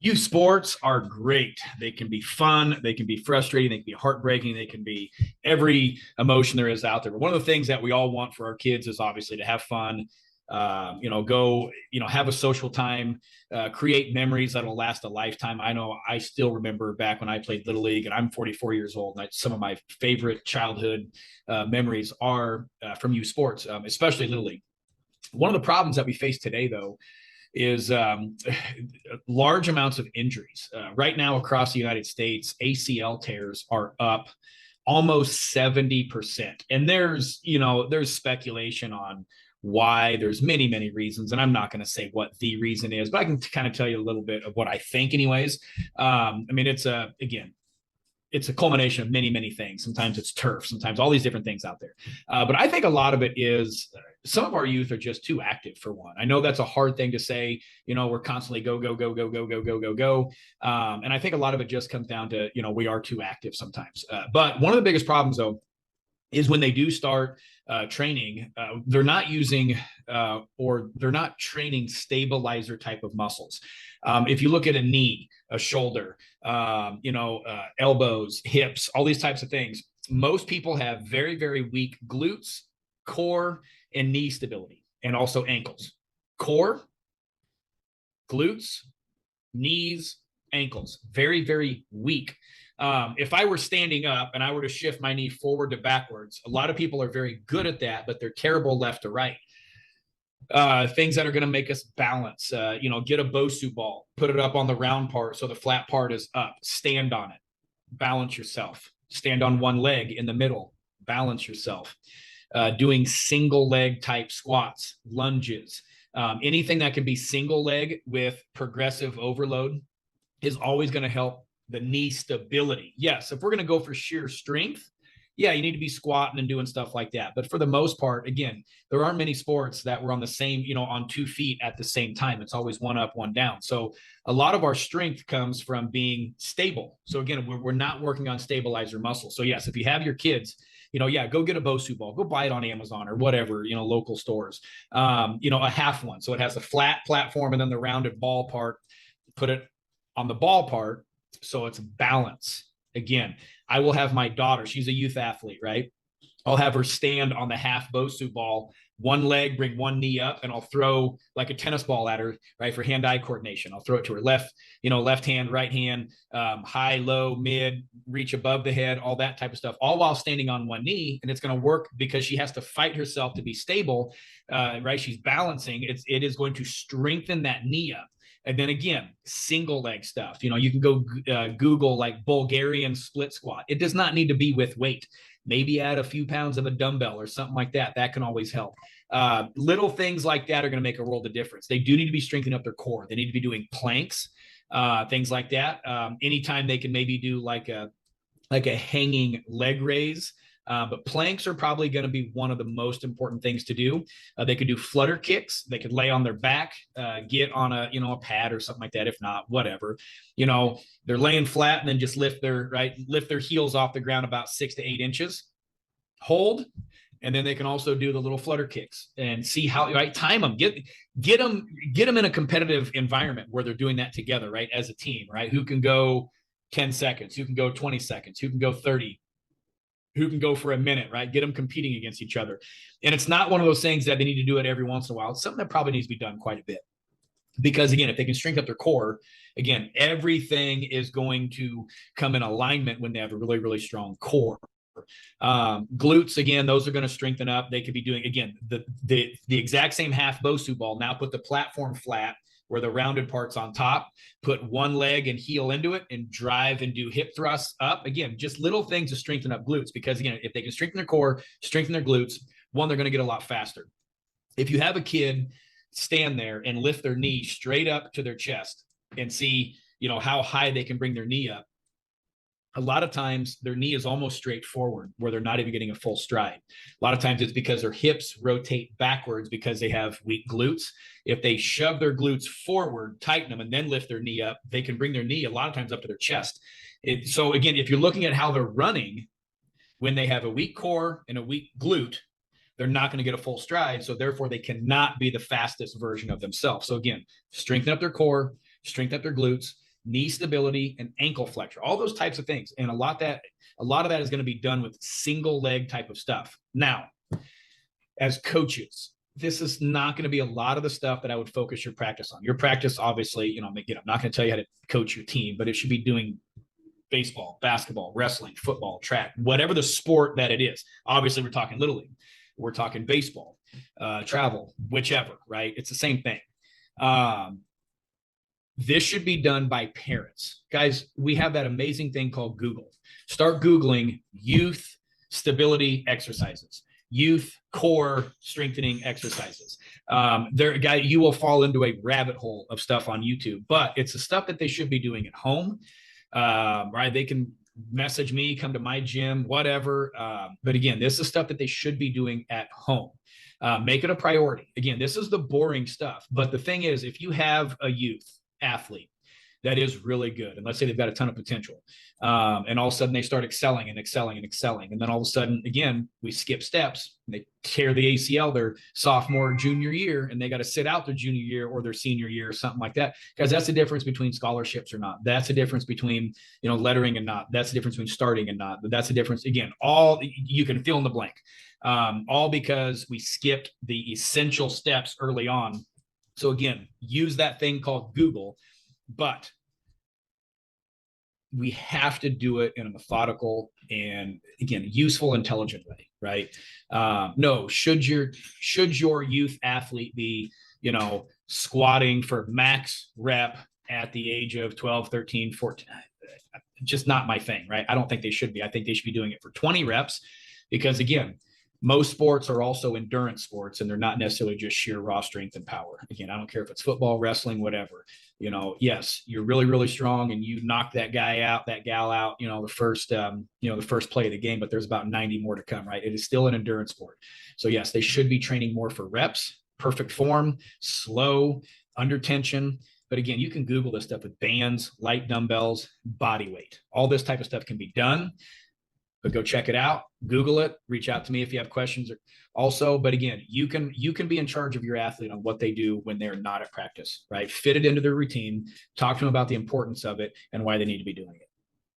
Youth sports are great. They can be fun. They can be frustrating. They can be heartbreaking. They can be every emotion there is out there. But one of the things that we all want for our kids is obviously to have fun, go, have a social time, create memories that'll last a lifetime. I know I still remember back when I played Little League, and I'm 44 years old. And some of my favorite childhood memories are from youth sports, especially Little League. One of the problems that we face today, though, is large amounts of injuries. Right now, across the United States, ACL tears are up almost 70%. And there's speculation on why. There's many reasons, and I'm not going to say what the reason is, but I can kind of tell you a little bit of what I think anyways. It's a culmination of many things. Sometimes it's turf, sometimes all these different things out there. But I think a lot of it is some of our youth are just too active, for one. I know that's a hard thing to say. We're constantly go, go, go, go, go, go, go, go, go. And I think a lot of it just comes down to, we are too active sometimes. But one of the biggest problems, though, is when they do start training, they're not using or they're not training stabilizer type of muscles. If you look at a knee, a shoulder, elbows, hips, all these types of things, most people have very weak glutes, core, and knee stability, and also ankles. Core, glutes, knees, ankles, very weak. If I were standing up and I were to shift my knee forward to backwards, a lot of people are very good at that, but they're terrible left to right. Things that are going to make us balance, get a Bosu ball, put it up on the round part so the flat part is up, stand on it, balance yourself, stand on one leg in the middle, balance yourself. Doing single leg type squats, lunges, anything that can be single leg with progressive overload is always going to help the knee stability. Yes, if we're going to go for sheer strength, yeah, you need to be squatting and doing stuff like that. But for the most part, again, there aren't many sports that we're on the same, on 2 feet at the same time. It's always one up, one down. So a lot of our strength comes from being stable. So again, we're not working on stabilizer muscle. So yes, if you have your kids, go get a Bosu ball, go buy it on Amazon or whatever, local stores, a half one. So it has a flat platform and then the rounded ball part, put it on the ball part. So it's balance. Again, I will have my daughter, she's a youth athlete, right? I'll have her stand on the half Bosu ball, one leg, bring one knee up, and I'll throw like a tennis ball at her, right, for hand-eye coordination. I'll throw it to her left hand, right hand, high, low, mid, reach above the head, all that type of stuff, all while standing on one knee. And it's going to work because she has to fight herself to be stable, right? She's balancing. It is going to strengthen that knee up. And then again, single leg stuff. You can go Google like Bulgarian split squat. It does not need to be with weight. Maybe add a few pounds of a dumbbell or something like that. That can always help. Little things like that are going to make a world of difference. They do need to be strengthening up their core. They need to be doing planks, things like that. Anytime they can maybe do like a hanging leg raise. But planks are probably going to be one of the most important things to do. They could do flutter kicks. They could lay on their back, get on a pad or something like that. If not, whatever, they're laying flat and then just lift their heels off the ground about 6 to 8 inches, hold. And then they can also do the little flutter kicks and see how, right, time them, get them in a competitive environment where they're doing that together, right, as a team, right? Who can go 10 seconds, who can go 20 seconds, who can go 30, who can go for a minute, right? Get them competing against each other. And it's not one of those things that they need to do it every once in a while. It's something that probably needs to be done quite a bit. Because again, if they can strengthen up their core, again, everything is going to come in alignment when they have a really strong core. Glutes, again, those are going to strengthen up. They could be doing, again, the exact same half Bosu ball. Now put the platform flat where the rounded part's on top, put one leg and heel into it and drive and do hip thrusts up. Again, just little things to strengthen up glutes, because again, if they can strengthen their core, strengthen their glutes, one, they're going to get a lot faster. If you have a kid stand there and lift their knee straight up to their chest and see, how high they can bring their knee up, a lot of times their knee is almost straight forward where they're not even getting a full stride. A lot of times it's because their hips rotate backwards because they have weak glutes. If they shove their glutes forward, tighten them, and then lift their knee up, they can bring their knee a lot of times up to their chest. So again, if you're looking at how they're running, when they have a weak core and a weak glute, they're not going to get a full stride. So therefore they cannot be the fastest version of themselves. So again, strengthen up their core, strengthen up their glutes, knee stability, and ankle flexor, all those types of things. And a lot of that is going to be done with single leg type of stuff. Now, as coaches, this is not going to be a lot of the stuff that I would focus your practice on. Your practice, obviously, you know, again, I'm not going to tell you how to coach your team, but it should be doing baseball, basketball, wrestling, football, track, whatever the sport that it is. Obviously, we're talking Little League, we're talking baseball, travel, whichever, right? It's the same thing. This should be done by parents. Guys, we have that amazing thing called Google. Start Googling youth stability exercises, youth core strengthening exercises. You will fall into a rabbit hole of stuff on YouTube, but it's the stuff that they should be doing at home. Right? They can message me, come to my gym, whatever. But again, this is stuff that they should be doing at home. Make it a priority. Again, this is the boring stuff. But the thing is, if you have a youth athlete that is really good, and let's say they've got a ton of potential, and all of a sudden they start excelling and excelling and excelling, and then all of a sudden, again, we skip steps, and they tear the ACL their sophomore, junior year, and they got to sit out their junior year or their senior year or something like that. Because that's the difference between scholarships or not. That's the difference between, you know, lettering and not. That's the difference between starting and not. But that's the difference. Again, all you can fill in the blank. All because we skipped the essential steps early on. So again, use that thing called Google, but we have to do it in a methodical and, again, useful, intelligent way, right? No, should your youth athlete be, you know, squatting for max rep at the age of 12, 13, 14? Just not my thing, right? I don't think they should be. I think they should be doing it for 20 reps because, again, most sports are also endurance sports, and they're not necessarily just sheer raw strength and power. Again, I don't care if it's football, wrestling, whatever. You know, yes, you're really, really strong, and you knock that guy out, that gal out, you know, the first play of the game, but there's about 90 more to come, right? It is still an endurance sport. So yes, they should be training more for reps, perfect form, slow, under tension. But again, you can Google this stuff with bands, light dumbbells, body weight. All this type of stuff can be done. But go check it out, Google it, reach out to me if you have questions also. But again, you can be in charge of your athlete on what they do when they're not at practice, right? Fit it into their routine, talk to them about the importance of it and why they need to be doing it.